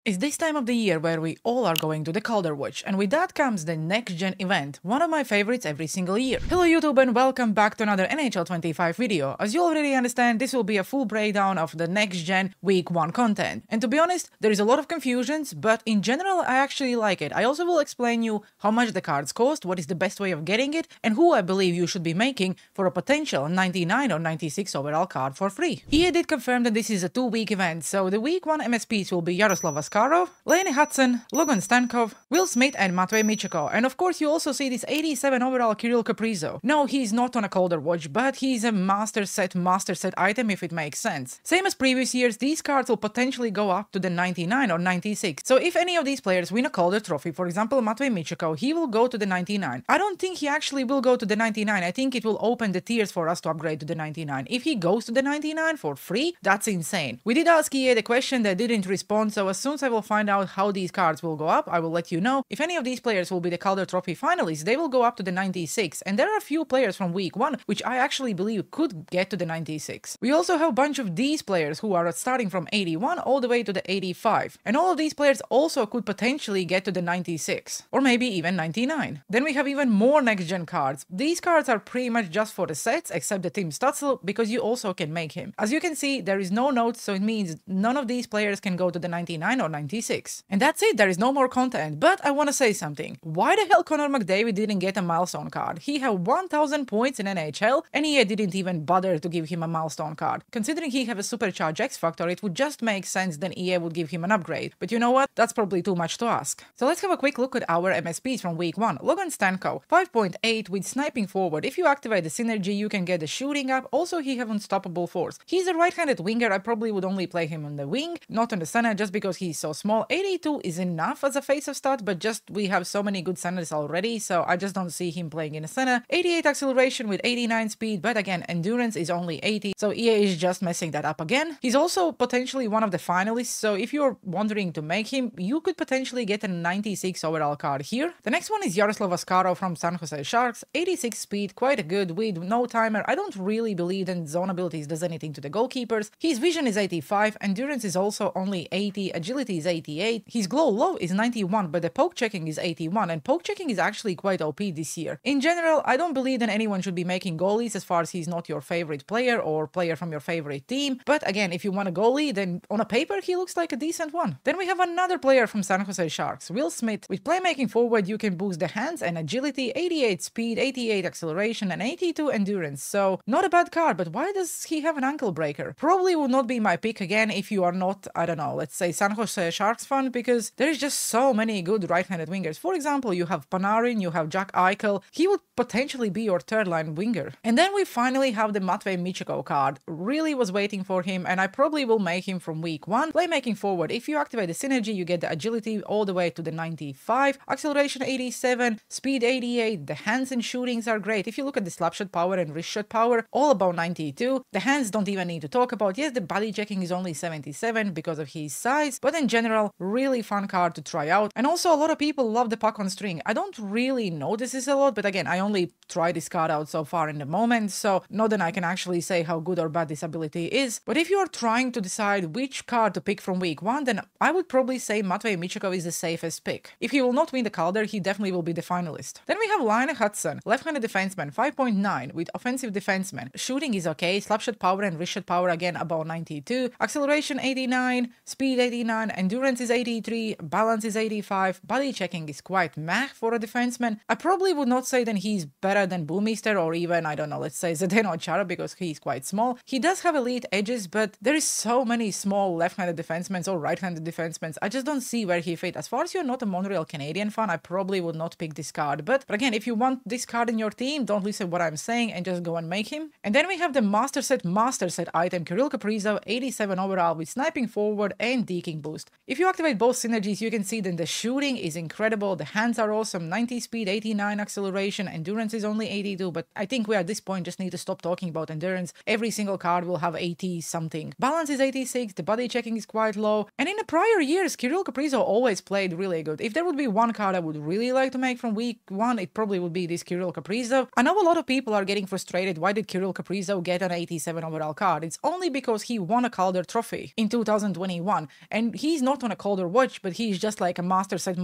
It's this time of the year where we all are going to the Calder Watch, and with that comes the Next Gen event, one of my favorites every single year. Hello YouTube and welcome back to another NHL 25 video. As you already understand, this will be a full breakdown of the Next Gen Week 1 content. And to be honest, there is a lot of confusions, but in general I actually like it. I also will explain you how much the cards cost, what is the best way of getting it, and who I believe you should be making for a potential 99 or 96 overall card for free. EA did confirm that this is a 2-week event, so the Week 1 MSPs will be Yaroslav Askarov, Laine Hudson, Logan Stankov, Will Smith and Matvei Michiko, and of course you also see this 87 overall Kirill Kaprizov. No, he's not on a Calder Watch, but he's a master set item if it makes sense. Same as previous years, these cards will potentially go up to the 99 or 96. So if any of these players win a Calder trophy, for example Matvei Michiko, he will go to the 99. I don't think he actually will go to the 99, I think it will open the tiers for us to upgrade to the 99. If he goes to the 99 for free, that's insane. We did ask EA the question, they didn't respond, so as soon as I will find out how these cards will go up, I will let you know. If any of these players will be the Calder Trophy finalists, they will go up to the 96, and there are a few players from Week 1 which I actually believe could get to the 96. We also have a bunch of these players who are starting from 81 all the way to the 85, and all of these players also could potentially get to the 96, or maybe even 99. Then we have even more next-gen cards. These cards are pretty much just for the sets, except the Tim Stutzel, because you also can make him. As you can see, there is no notes, so it means none of these players can go to the 99 or 96. And that's it, there is no more content. But I want to say something. Why the hell Connor McDavid didn't get a milestone card? He had 1000 points in NHL, and EA didn't even bother to give him a milestone card. Considering he have a supercharged X Factor, it would just make sense then EA would give him an upgrade. But you know what? That's probably too much to ask. So let's have a quick look at our MSPs from Week 1. Logan Stanko, 5.8 with sniping forward. If you activate the synergy, you can get the shooting up. Also, he have unstoppable force. He's a right-handed winger. I probably would only play him on the wing, not on the center, just because he's so small. 82 is enough as a face of stat, but just we have so many good centers already, so I just don't see him playing in the center. 88 acceleration with 89 speed, but again, endurance is only 80, so EA is just messing that up again. He's also potentially one of the finalists, so if you're wondering to make him, you could potentially get a 96 overall card here. The next one is Yaroslav Askarov from San Jose Sharks, 86 speed, quite a good with no timer. I don't really believe that zone abilities does anything to the goalkeepers. His vision is 85, endurance is also only 80, agility is 88, his glow low is 91, but the poke checking is 81, and poke checking is actually quite OP this year. In general, I don't believe that anyone should be making goalies as far as he's not your favorite player or player from your favorite team, but again, if you want a goalie, then on a paper he looks like a decent one. Then we have another player from San Jose Sharks, Will Smith. With playmaking forward, you can boost the hands and agility, 88 speed, 88 acceleration, and 82 endurance, so not a bad card, but why does he have an ankle breaker? Probably would not be my pick again if you are not, I don't know, let's say San Jose Sharks fan, because there is just so many good right-handed wingers. For example, you have Panarin, you have Jack Eichel, he would potentially be your third-line winger. And then we finally have the Matvei Michiko card. Really was waiting for him, and I probably will make him from Week 1. Playmaking forward, if you activate the synergy, you get the agility all the way to the 95, acceleration 87, speed 88, the hands and shootings are great. If you look at the slap shot power and wrist shot power, all about 92. The hands don't even need to talk about. Yes, the body checking is only 77 because of his size, but in general, really fun card to try out. And also a lot of people love the puck on string. I don't really notice this a lot, but again, I only tried this card out so far in the moment, so not that I can actually say how good or bad this ability is. But if you are trying to decide which card to pick from Week 1, then I would probably say Matvei Michiko is the safest pick. If he will not win the Calder, he definitely will be the finalist. Then we have Laine Hudson, left-handed defenseman, 5.9 with offensive defenseman. Shooting is okay, slapshot power and wrist shot power again about 92, acceleration 89, speed 89, endurance is 83, balance is 85, body checking is quite meh for a defenseman. I probably would not say that he's better than Boomister or even, I don't know, let's say Zdeno Chara because he's quite small. He does have elite edges, but there is so many small left-handed defensemen or right-handed defensemen. I just don't see where he fit. As far as you're not a Montreal Canadian fan, I probably would not pick this card. But again, if you want this card in your team, don't listen to what I'm saying and just go and make him. And then we have the master set item, Kirill Kaprizov, 87 overall with sniping forward and deking boost. If you activate both synergies, you can see that the shooting is incredible, the hands are awesome, 90 speed, 89 acceleration, endurance is only 82, but I think we at this point just need to stop talking about endurance. Every single card will have 80 something. Balance is 86, the body checking is quite low, and in the prior years, Kirill Kaprizov always played really good. If there would be one card I would really like to make from Week 1, it probably would be this Kirill Kaprizov. I know a lot of people are getting frustrated, why did Kirill Kaprizov get an 87 overall card? It's only because he won a Calder trophy in 2021, and he's he's not on a colder watch, but he's just like a master set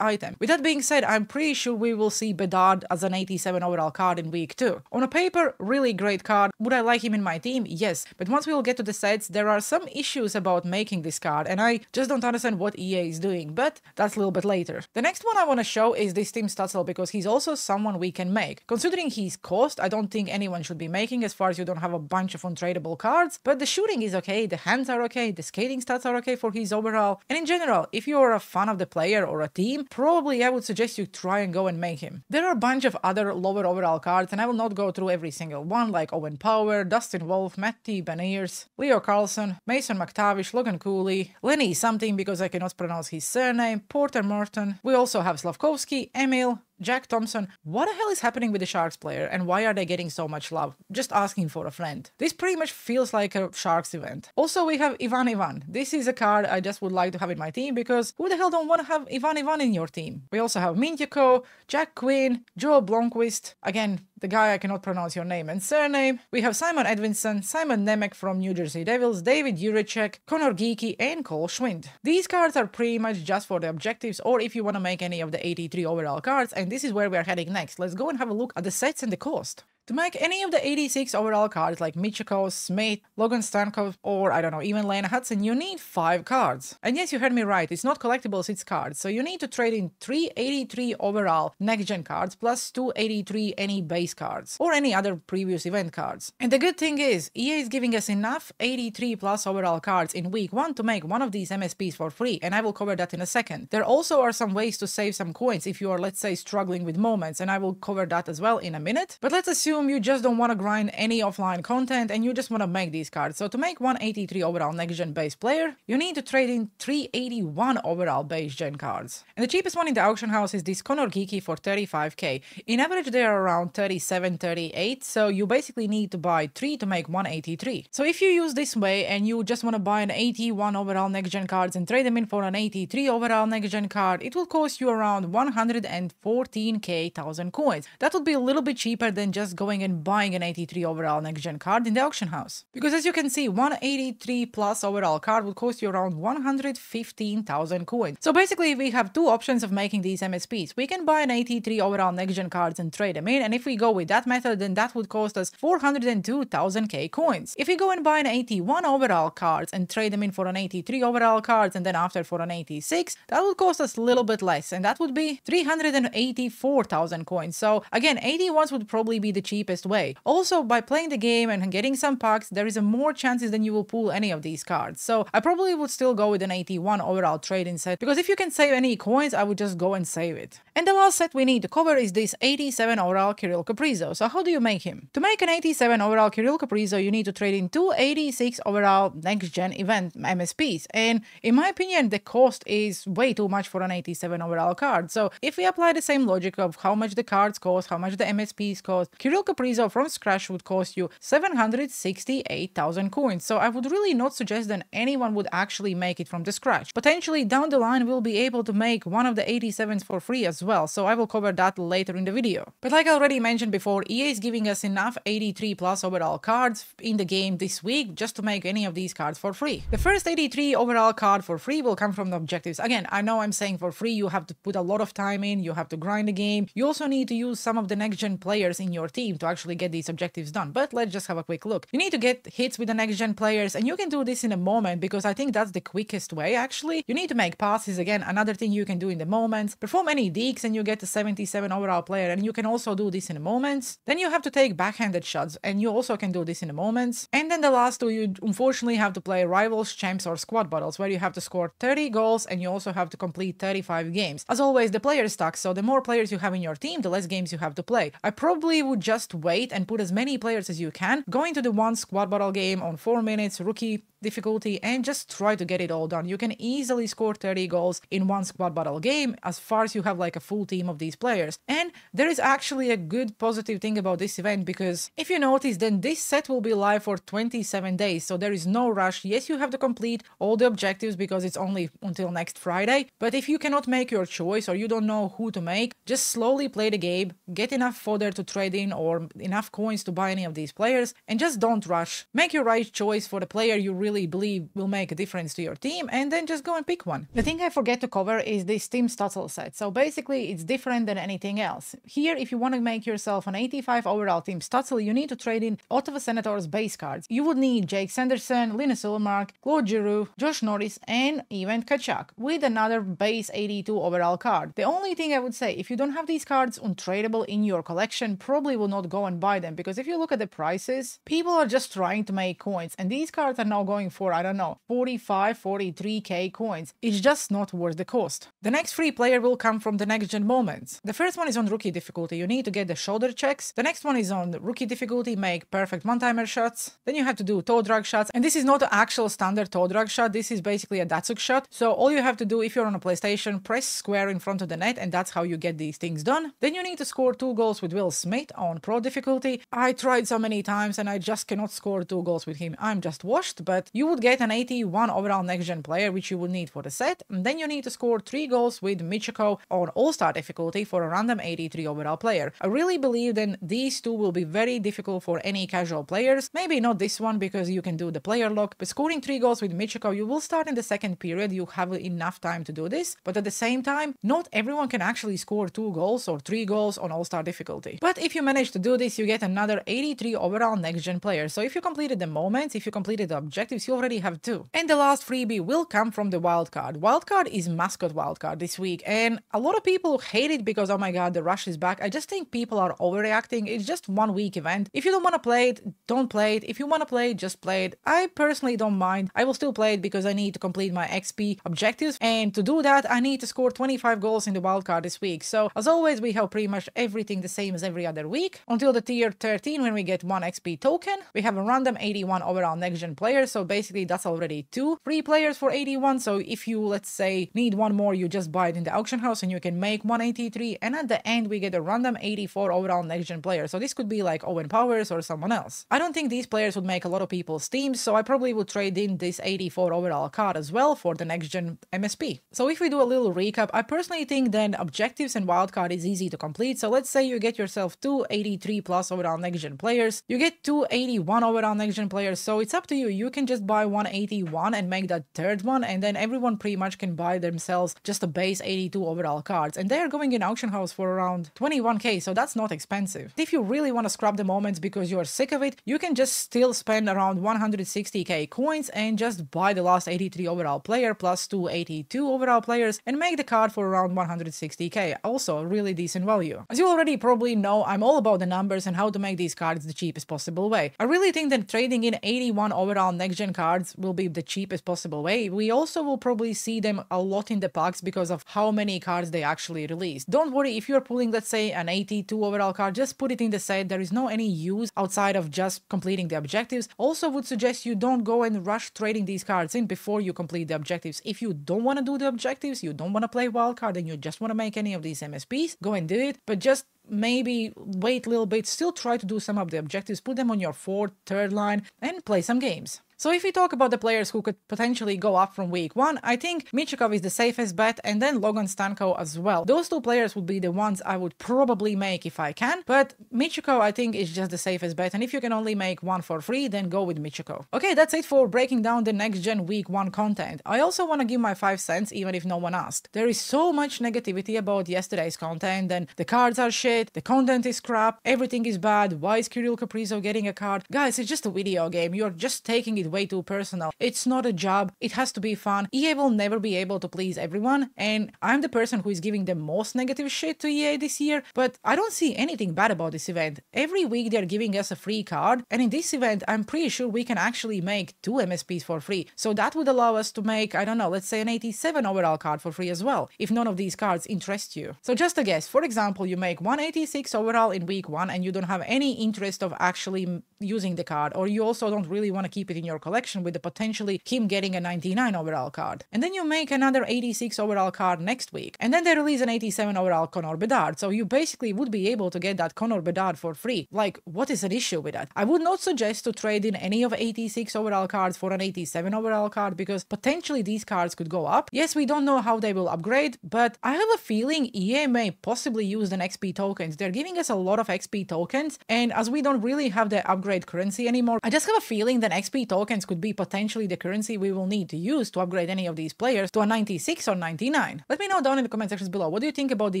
item. With that being said, I'm pretty sure we will see Bedard as an 87 overall card in week 2. On a paper, really great card. Would I like him in my team? Yes, but once we will get to the sets, there are some issues about making this card, and I just don't understand what EA is doing, but that's a little bit later. The next one I want to show is this Tim Stützle, because he's also someone we can make. Considering his cost, I don't think anyone should be making, as far as you don't have a bunch of untradeable cards, but the shooting is okay, the hands are okay, the skating stats are okay for his overall, and in general, if you're a fan of the player or a team, probably I would suggest you try and go and make him. There are a bunch of other lower overall cards, and I will not go through every single one, like Owen Power, Dustin Wolf, Matty Beniers, Leo Carlson, Mason McTavish, Logan Cooley, Lenny something because I cannot pronounce his surname, Porter Merton. We also have Slavkovsky, Emil, Jack Thompson. What the hell is happening with the Sharks player, and why are they getting so much love? Just asking for a friend. This pretty much feels like a Sharks event. Also, we have Ivan. This is a card I just would like to have in my team, because who the hell don't want to have Ivan in your team? We also have Mintjako, Jack Quinn, Joel Blomqvist, again, the guy I cannot pronounce your name and surname. We have Simon Edvinsson, Simon Nemec from New Jersey Devils, David Juracek, Connor Geeky, and Cole Schwind. These cards are pretty much just for the objectives, or if you want to make any of the 83 overall cards, and this is where we are heading next. Let's go and have a look at the sets and the cost. To make any of the 86 overall cards like Michiko, Smith, Logan Stankov, or I don't know, even Lane Hudson, you need 5 cards. And yes, you heard me right, it's not collectibles, it's cards. So you need to trade in 3 83 overall next-gen cards plus 2 83 any base cards, or any other previous event cards. And the good thing is, EA is giving us enough 83 plus overall cards in week 1 to make one of these MSPs for free, and I will cover that in a second. There also are some ways to save some coins if you are, let's say, struggling with moments, and I will cover that as well in a minute. But let's assume you just don't want to grind any offline content and you just want to make these cards. So to make 183 overall next gen base player, you need to trade in 381 overall base gen cards. And the cheapest one in the auction house is this Connor Geeky for 35k. In average they are around 37, 38, so you basically need to buy 3 to make 183. So if you use this way and you just want to buy an 81 overall next gen cards and trade them in for an 83 overall next gen card, it will cost you around 114k thousand coins. That would be a little bit cheaper than just going and buying an 83 overall next gen card in the auction house. Because as you can see, 183 plus overall card would cost you around 115,000 coins. So basically we have two options of making these MSPs. We can buy an 83 overall next gen cards and trade them in, and if we go with that method, then that would cost us 402,000k coins. If we go and buy an 81 overall cards and trade them in for an 83 overall cards and then after for an 86, that would cost us a little bit less, and that would be 384,000 coins. So again, 81s would probably be the cheapest way. Also, by playing the game and getting some packs, there is a more chances than you will pull any of these cards. So I probably would still go with an 81 overall trade-in set, because if you can save any coins, I would just go and save it. And the last set we need to cover is this 87 overall Kirill Kaprizov. So how do you make him? To make an 87 overall Kirill Kaprizov, you need to trade in 2 86 overall next-gen event MSPs. And in my opinion, the cost is way too much for an 87 overall card. So if we apply the same logic of how much the cards cost, how much the MSPs cost, Kirill Kaprizov from scratch would cost you 768,000 coins. So I would really not suggest that anyone would actually make it from the scratch. Potentially down the line we'll be able to make one of the 87s for free as well, so I will cover that later in the video. But like I already mentioned before, EA is giving us enough 83 plus overall cards in the game this week just to make any of these cards for free. The first 83 overall card for free will come from the objectives. Again, I know I'm saying for free, you have to put a lot of time in, you have to grind the game, you also need to use some of the next gen players in your team to actually get these objectives done. But let's just have a quick look. You need to get hits with the next gen players, and you can do this in a moment because I think that's the quickest way actually. You need to make passes, again, another thing you can do in the moments. Perform any deeks and you get a 77 overall player, and you can also do this in the moments. Then you have to take backhanded shots, and you also can do this in the moments. And then the last two, you unfortunately have to play rivals, champs, or squad battles, where you have to score 30 goals and you also have to complete 35 games. As always, the player is stuck, so the more players you have in your team, the less games you have to play. I probably would just wait and put as many players as you can, go into the one squad battle game on 4 minutes, rookie difficulty, and just try to get it all done. You can easily score 30 goals in one squad battle game as far as you have like a full team of these players. And there is actually a good positive thing about this event, because if you notice, then this set will be live for 27 days, so there is no rush. Yes, you have to complete all the objectives because it's only until next Friday, but if you cannot make your choice or you don't know who to make, just slowly play the game, get enough fodder to trade in or enough coins to buy any of these players, and just don't rush. Make your right choice for the player you really believe will make a difference to your team, and then just go and pick one. The thing I forget to cover is this Team Stutzel set. So basically it's different than anything else. Here, if you want to make yourself an 85 overall Team Stutzel, you need to trade in Ottawa Senators base cards. You would need Jake Sanderson, Linus Ullmark, Claude Giroux, Josh Norris, and even Tkachuk, with another base 82 overall card. The only thing I would say, if you don't have these cards untradeable in your collection, probably will not go and buy them, because if you look at the prices, people are just trying to make coins, and these cards are now going for, I don't know, 45, 43k coins. It's just not worth the cost. The next free player will come from the next gen moments. The first one is on rookie difficulty. You need to get the shoulder checks. The next one is on rookie difficulty, make perfect one-timer shots. Then you have to do toe drag shots, and this is not an actual standard toe drag shot. This is basically a Datsuk shot. So all you have to do, if you're on a PlayStation, press square in front of the net, and that's how you get these things done. Then you need to score 2 goals with Will Smith on pro difficulty. I tried so many times and I just cannot score 2 goals with him. I'm just washed, but you would get an 81 overall next gen player, which you would need for the set. And then you need to score 3 goals with Michiko on all-star difficulty for a random 83 overall player. I really believe then these two will be very difficult for any casual players. Maybe not this one because you can do the player lock, but scoring 3 goals with Michiko, you will start in the second period. You have enough time to do this, but at the same time, not everyone can actually score 2 goals or 3 goals on all-star difficulty. But if you manage to do this, you get another 83 overall next gen player. So if you completed the moments, if you completed the objectives, you already have 2. And the last freebie will come from the wildcard. Wildcard is mascot wildcard this week, and a lot of people hate it because, oh my god, the rush is back. I just think people are overreacting. It's just 1 week event. If you don't want to play it, don't play it. If you want to play it, just play it. I personally don't mind. I will still play it because I need to complete my XP objectives, and to do that I need to score 25 goals in the wildcard this week. So as always, we have pretty much everything the same as every other week until the tier 13 when we get 1 XP token. We have a random 81 overall next gen player, so basically that's already 2 free players for 81. So if you, let's say, need 1 more, you just buy it in the auction house and you can make 183, and at the end we get a random 84 overall next gen player. So this could be like Owen Powers or someone else. I don't think these players would make a lot of people's teams, so I probably would trade in this 84 overall card as well for the next gen MSP. So if we do a little recap, I personally think then objectives and wildcard is easy to complete. So let's say you get yourself 2 83 plus overall next gen players, you get 2 81 overall next gen players, so it's up to you. You can just buy 181 and make that third one, and then everyone pretty much can buy themselves just a base 82 overall cards, and they're going in auction house for around 21k, so that's not expensive. If you really want to scrap the moments because you're sick of it, you can just still spend around 160k coins and just buy the last 83 overall player plus 2 82 overall players and make the card for around 160k, also a really decent value. As you already probably know, I'm all about the numbers and how to make these cards the cheapest possible way. I really think that trading in 81 overall next gen cards will be the cheapest possible way. We also will probably see them a lot in the packs because of how many cards they actually release. Don't worry if you're pulling, let's say, an 82 overall card, just put it in the set. There is no any use outside of just completing the objectives. Also would suggest you don't go and rush trading these cards in before you complete the objectives. If you don't want to do the objectives, you don't want to play wildcard, and you just want to make any of these MSPs, go and do it, but just maybe wait a little bit, still try to do some of the objectives, put them on your 4th, 3rd line, and play some games. So if we talk about the players who could potentially go up from week 1, I think Michikov is the safest bet, and then Logan Stanko as well. Those 2 players would be the ones I would probably make if I can, but Michikov I think is just the safest bet, and if you can only make 1 for free, then go with Michikov. Okay, that's it for breaking down the next gen week 1 content. I also want to give my 5 cents even if no one asked. There is so much negativity about yesterday's content, and the cards are shit, the content is crap, everything is bad, why is Kirill Kaprizov getting a card? Guys, it's just a video game, you're just taking it way too personal. It's not a job, it has to be fun. EA will never be able to please everyone, and I'm the person who is giving the most negative shit to EA this year, but I don't see anything bad about this event. Every week they're giving us a free card, and in this event I'm pretty sure we can actually make 2 MSPs for free, so that would allow us to make, I don't know, let's say an 87 overall card for free as well, if none of these cards interest you. So just a guess, for example, you make 186 overall in week 1 and you don't have any interest of actually using the card, or you also don't really want to keep it in your collection with the potentially him getting a 99 overall card. And then you make another 86 overall card next week, and then they release an 87 overall Connor Bedard, so you basically would be able to get that Connor Bedard for free. Like, what is an issue with that? I would not suggest to trade in any of 86 overall cards for an 87 overall card, because potentially these cards could go up. Yes, we don't know how they will upgrade, but I have a feeling EA may possibly use the XP tokens. They're giving us a lot of XP tokens, and as we don't really have the upgrade upgrade currency anymore. I just have a feeling that XP tokens could be potentially the currency we will need to use to upgrade any of these players to a 96 or 99. Let me know down in the comment sections below, what do you think about the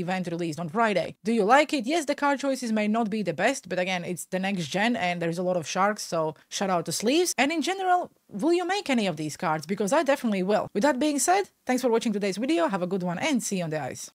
event released on Friday? Do you like it? Yes, the card choices may not be the best, but again, it's the next gen and there's a lot of sharks, so shout out to Sleeves. And in general, will you make any of these cards? Because I definitely will. With that being said, thanks for watching today's video, have a good one and see you on the ice.